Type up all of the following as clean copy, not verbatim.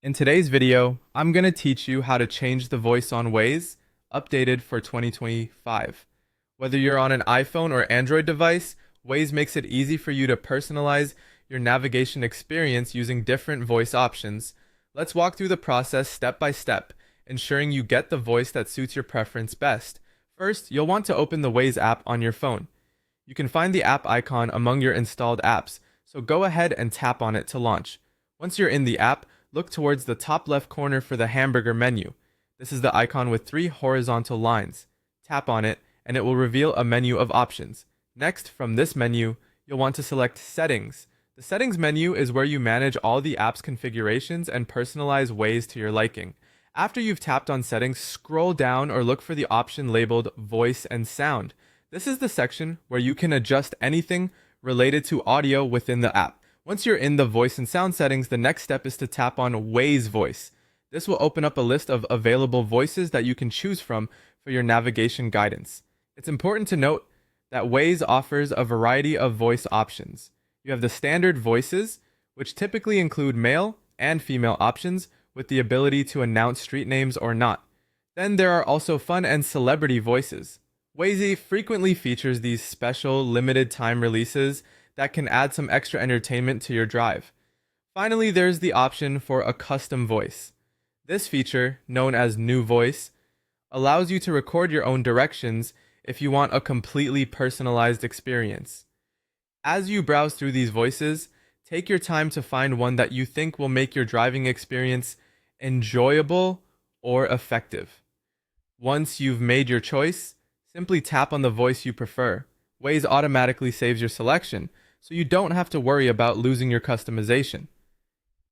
In today's video, I'm going to teach you how to change the voice on Waze, updated for 2025. Whether you're on an iPhone or Android device, Waze makes it easy for you to personalize your navigation experience using different voice options. Let's walk through the process step by step, ensuring you get the voice that suits your preference best. First, you'll want to open the Waze app on your phone. You can find the app icon among your installed apps, so go ahead and tap on it to launch. Once you're in the app, look towards the top left corner for the hamburger menu. This is the icon with three horizontal lines. Tap on it, and it will reveal a menu of options. Next, from this menu, you'll want to select Settings. The Settings menu is where you manage all the app's configurations and personalize Waze to your liking. After you've tapped on Settings, scroll down or look for the option labeled Voice and Sound. This is the section where you can adjust anything related to audio within the app. Once you're in the voice and sound settings, the next step is to tap on Waze Voice. This will open up a list of available voices that you can choose from for your navigation guidance. It's important to note that Waze offers a variety of voice options. You have the standard voices, which typically include male and female options with the ability to announce street names or not. Then there are also fun and celebrity voices. Waze frequently features these special limited time releases that can add some extra entertainment to your drive. Finally, there's the option for a custom voice. This feature, known as New Voice, allows you to record your own directions if you want a completely personalized experience. As you browse through these voices, take your time to find one that you think will make your driving experience enjoyable or effective. Once you've made your choice, simply tap on the voice you prefer. Waze automatically saves your selection, so you don't have to worry about losing your customization.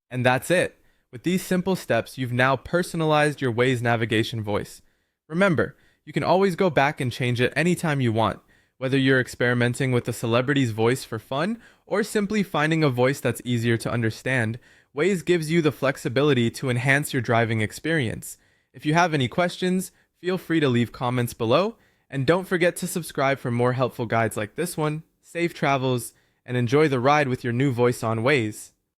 And that's it. With these simple steps, you've now personalized your Waze navigation voice. Remember, you can always go back and change it anytime you want, whether you're experimenting with a celebrity's voice for fun or simply finding a voice that's easier to understand. Waze gives you the flexibility to enhance your driving experience. If you have any questions, feel free to leave comments below, and don't forget to subscribe for more helpful guides like this one. Safe travels, and enjoy the ride with your new voice on Waze.